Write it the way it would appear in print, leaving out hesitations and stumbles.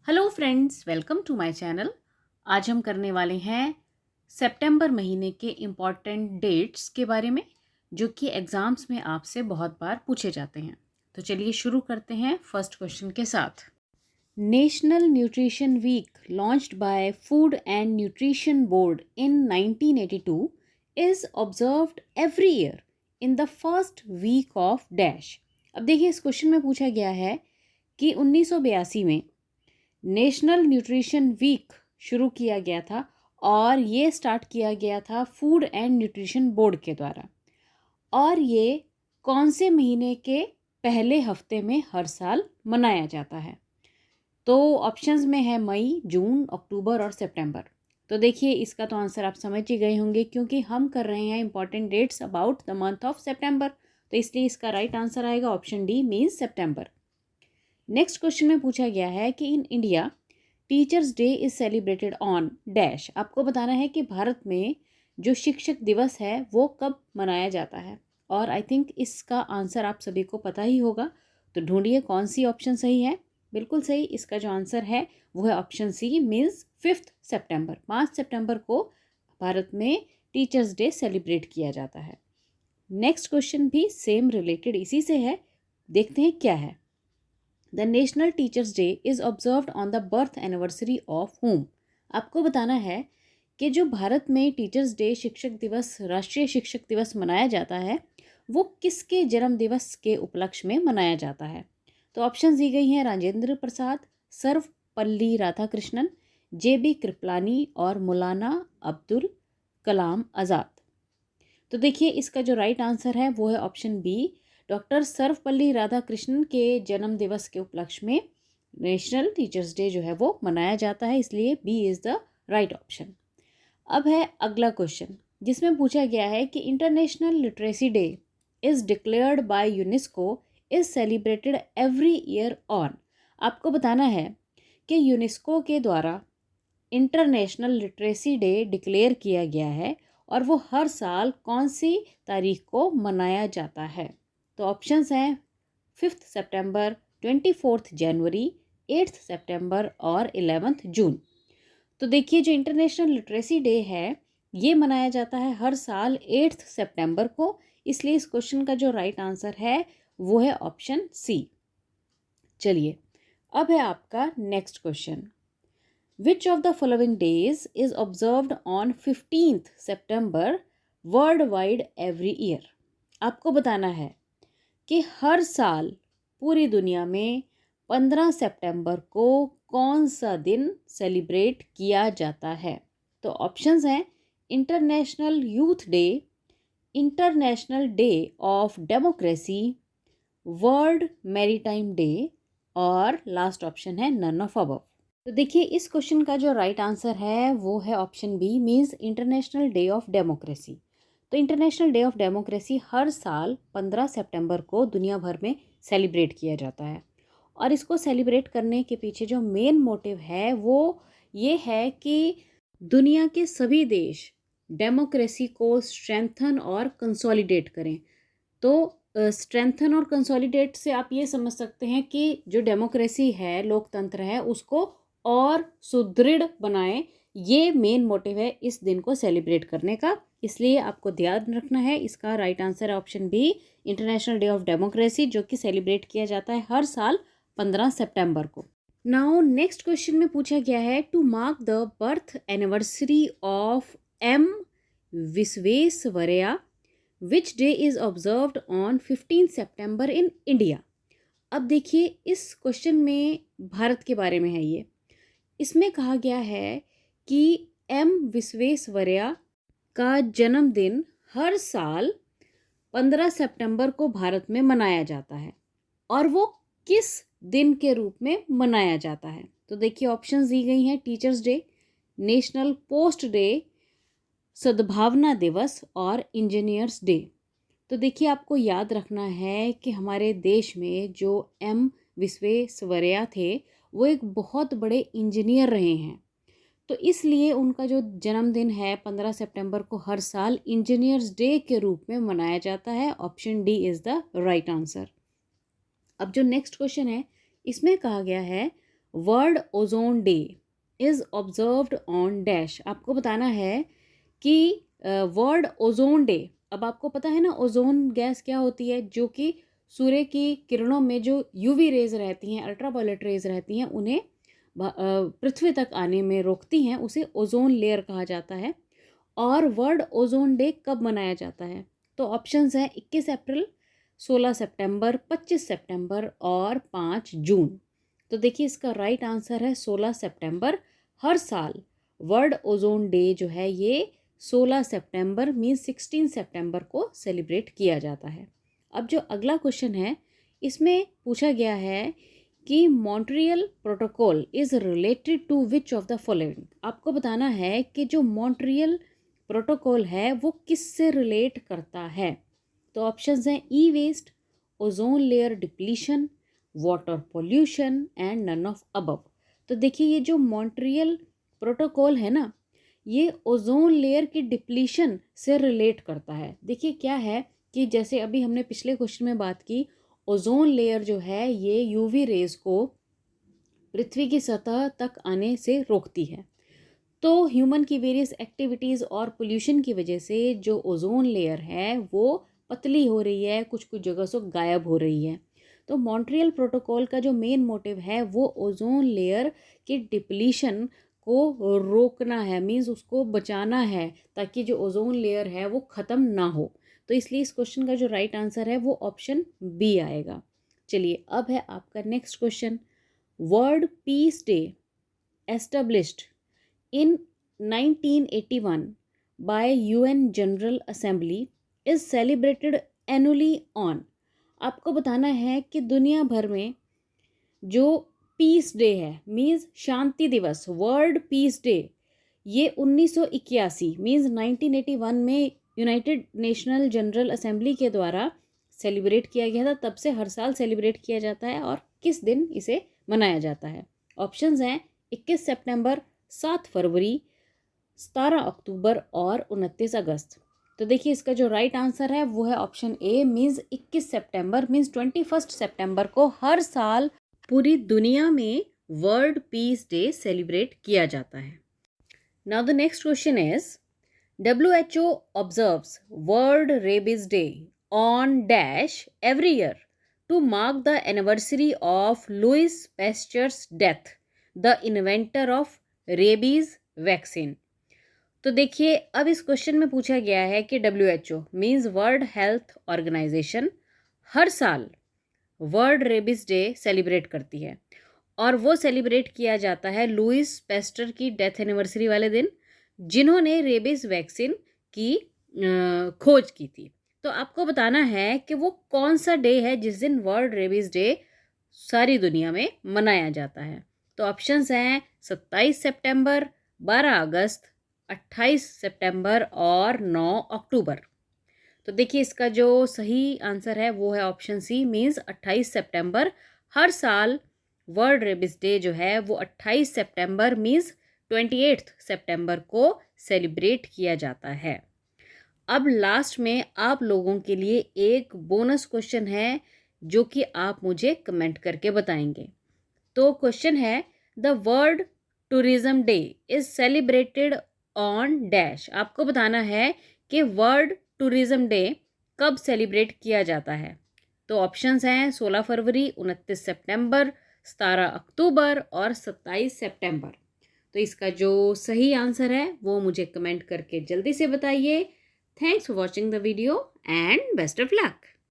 Hello friends, welcome to my channel. आज हम करने वाले हैं सितंबर महीने के इम्पॉर्टेंट डेट्स के बारे में, जो कि एग्ज़ाम्स में आपसे बहुत बार पूछे जाते हैं। तो चलिए शुरू करते हैं फर्स्ट क्वेश्चन के साथ। National nutrition week launched by food and nutrition board in 1982 is observed every year in the first week of dash. अब देखिए, इस क्वेश्चन में पूछा गया है कि 1982 में नेशनल न्यूट्रिशन वीक शुरू किया गया था और ये स्टार्ट किया गया था फूड एंड न्यूट्रिशन बोर्ड के द्वारा, और ये कौन से महीने के पहले हफ्ते में हर साल मनाया जाता है। तो ऑप्शंस में है मई, जून, अक्टूबर और सितंबर। तो देखिए, इसका तो आंसर आप समझ ही गए होंगे, क्योंकि हम कर रहे हैं important dates about the month of September. तो इसलिए इसका राइट आंसर आएगा option D, means September. Next question में पूछा गया है कि in India teachers day is celebrated on dash. आपको बताना है कि भारत में जो शिक्षक दिवस है वो कब मनाया जाता है, और आई थिंक इसका आंसर आप सभी को पता ही होगा। तो ढूंढिए कौन सी ऑप्शन सही है। बिल्कुल सही, इसका जो आंसर है वो है ऑप्शन सी, मीन्स 5 सितंबर। 5 सितंबर को भारत में टीचर्स डे सेलिब्रेट किया जाता है। नेक्स्ट क्वेश्चन भी सेम रिलेटेड इसी से है, देखते हैं क्या है। The national teachers day is observed on the birth anniversary of whom। आपको बताना है कि जो भारत में टीचर्स डे, शिक्षक दिवस, राष्ट्रीय शिक्षक दिवस मनाया जाता है, वो किसके जन्म दिवस के उपलक्ष्य में मनाया जाता है। तो ऑप्शन दी गई हैं राजेंद्र प्रसाद, सर्वपल्ली राधाकृष्णन, JB कृपलानी और मौलाना अब्दुल कलाम आज़ाद। तो देखिए, इसका जो राइट आंसर है वो है option B, doctor Sarvepalli Radhakrishnan के जन्म दिवस के उपलक्ष्य में नेशनल टीचर्स डे जो है वो मनाया जाता है, इसलिए B is the right option. अब है अगला क्वेश्चन, जिसमें पूछा गया है कि international literacy day is declared by UNESCO is celebrated every year on. आपको बताना है कि यूनेस्को के द्वारा इंटरनेशनल लिटरेसी डे डिक्लेयर किया गया है और वो हर साल कौन सी तारीख को मनाया जाता है। तो ऑप्शंस हैं 5 सितंबर, 24 जनवरी, 8 सितंबर और 11 जून। तो देखिए, जो इंटरनेशनल लिटरेसी डे है ये मनाया जाता है हर साल 8 सितंबर को, इसलिए इस क्वेश्चन का जो राइट आंसर है वो है ऑप्शन सी। चलिए, अब है आपका next question. Which of the following days is observed on 15th September worldwide every year? आपको बताना है कि हर साल पूरी दुनिया में 15 सितंबर को कौन सा दिन सेलिब्रेट किया जाता है। तो ऑप्शंस हैं international youth day, international day of democracy, world maritime day और लास्ट ऑप्शन है नन ऑफ अबव। तो देखिए, इस क्वेश्चन का जो राइट आंसर है वो है option B, means international day of democracy. तो इंटरनेशनल डे ऑफ डेमोक्रेसी हर साल 15 सितंबर को दुनिया भर में सेलिब्रेट किया जाता है, और इसको सेलिब्रेट करने के पीछे जो मेन मोटिव है वो ये है कि दुनिया के सभी देश डेमोक्रेसी को स्ट्रेंथन और कंसोलिडेट करें। तो स्ट्रेंथन और कंसोलिडेट से आप ये समझ सकते हैं कि जो डेमोक्रेसी है, लोकतंत्र है, उसको और सुदृढ़ बनाएं। ये मेन मोटिव है इस दिन को सेलिब्रेट करने का, इसलिए आपको ध्यान रखना है। इसका राइट आंसर है option B, international day of democracy, जो कि सेलिब्रेट किया जाता है हर साल 15 सितंबर को। नाउ नेक्स्ट क्वेश्चन में पूछा गया है, to mark the birth anniversary of M Visvesvaraya which day is observed on 15 September in India. अब देखिए, इस क्वेश्चन में भारत के बारे में है ये। इसमें कहा गया है कि M विश्वेश्वरैया का जन्मदिन हर साल 15 सितंबर को भारत में मनाया जाता है, और वो किस दिन के रूप में मनाया जाता है। तो देखिए, ऑप्शंस दी गई हैं teachers day, national post day, सद्भावना दिवस और इंजीनियर्स डे। तो देखिए, आपको याद रखना है कि हमारे देश में जो M विश्वेश्वरैया थे वो एक बहुत बड़े इंजीनियर रहे हैं, तो इसलिए उनका जो जन्मदिन है 15 सितंबर को हर साल इंजीनियर्स डे के रूप में मनाया जाता है। Option D is the right answer. अब जो नेक्स्ट क्वेश्चन है, इसमें कहा गया है world ozone day is observed on dash. आपको बताना है कि वर्ल्ड ओजोन डे, अब आपको पता है ना ओजोन गैस क्या होती है, जो कि सूर्य की किरणों में जो यूवी रेज रहती हैं, अल्ट्रावायलेट रेज रहती हैं, उन्हें पृथ्वी तक आने में रोकती हैं, उसे ओजोन लेयर कहा जाता है। और वर्ल्ड ओजोन डे कब मनाया जाता है? तो ऑप्शंस हैं 21 अप्रैल, 16 सितंबर, 25 सितंबर और 5 जून। तो देखिए इसका राइट आंसर है 16 सितंबर। हर साल वर्ल्ड ओजोन डे जो है ये 16 सितंबर मीन्स 16 सितंबर को सेलिब्रेट किया जाता है। अब जो अगला क्वेश्चन है इसमें पूछा गया है कि Montreal protocol is related to which of the following. आपको बताना है कि जो मॉन्ट्रियल प्रोटोकॉल है वो किससे रिलेट करता है। तो ऑप्शंस हैं e waste, ozone layer depletion, water pollution and none of above. तो देखिए ये जो मॉन्ट्रियल प्रोटोकॉल है ना, ये ओजोन लेयर की डिप्लीशन से रिलेट करता है। देखिए क्या है कि जैसे अभी हमने पिछले क्वेश्चन में बात की, ओजोन लेयर जो है ये यूवी रेज को पृथ्वी की सतह तक आने से रोकती है। तो ह्यूमन की वेरियस एक्टिविटीज़ और पोल्यूशन की वजह से जो ओजोन लेयर है वो पतली हो रही है, कुछ कुछ जगह से गायब हो रही है। तो मॉन्ट्रियल प्रोटोकॉल का जो मेन मोटिव है वो ओजोन लेयर की डिप्लीशन को रोकना है, मीन्स उसको बचाना है, ताकि जो ओजोन लेयर है वो ख़त्म ना हो। तो इसलिए इस क्वेश्चन का जो राइट आंसर है वो ऑप्शन बी आएगा। चलिए अब है आपका next question. World peace day established in 1981 by UN General Assembly is celebrated annually on। आपको बताना है कि दुनिया भर में जो पीस डे है मीन्स शांति दिवस, वर्ल्ड पीस डे, ये 1981 मीन्स 1981 में यूनाइटेड नेशनल जनरल असेंबली के द्वारा सेलिब्रेट किया गया था। तब से हर साल सेलिब्रेट किया जाता है। और किस दिन इसे मनाया जाता है? ऑप्शंस हैं 21 सितंबर, 7 फरवरी, 17 अक्टूबर और 29 अगस्त। तो देखिए इसका जो राइट आंसर है वो है option A means 21 September means 21 सितंबर को हर साल पूरी दुनिया में वर्ल्ड पीस डे सेलिब्रेट किया जाता है। Now the next question is WHO observes world rabies day on dash every year to mark the anniversary of Louis Pasteur's death, the inventor of rabies vaccine. तो देखिए अब इस question में पूछा गया है कि WHO means world health organization हर साल वर्ल्ड रेबीज डे सेलिब्रेट करती है, और वो सेलिब्रेट किया जाता है लुइस पैस्चर की डेथ एनिवर्सरी वाले दिन, जिन्होंने रेबीज वैक्सीन की खोज की थी। तो आपको बताना है कि वो कौन सा डे है जिस दिन वर्ल्ड रेबीज डे सारी दुनिया में मनाया जाता है। तो ऑप्शंस हैं 27 सितंबर, 12 अगस्त, 28 सितंबर और 9 अक्टूबर। तो देखिए इसका जो सही आंसर है वो है ऑप्शन सी मीन्स 28 सितंबर। हर साल वर्ल्ड रेबीज डे जो है वो 28 सितंबर मीन्स 28 सितंबर को सेलिब्रेट किया जाता है। अब लास्ट में आप लोगों के लिए एक बोनस क्वेश्चन है जो कि आप मुझे कमेंट करके बताएंगे। तो क्वेश्चन है the world tourism day is celebrated on dash. आपको बताना है कि वर्ल्ड टूरिज्म डे कब सेलिब्रेट किया जाता है। तो ऑप्शंस हैं 16 फरवरी, 29 सितंबर, 17 अक्टूबर और 27 सितंबर। तो इसका जो सही आंसर है वो मुझे कमेंट करके जल्दी से बताइए। Thanks for watching the video and best of luck.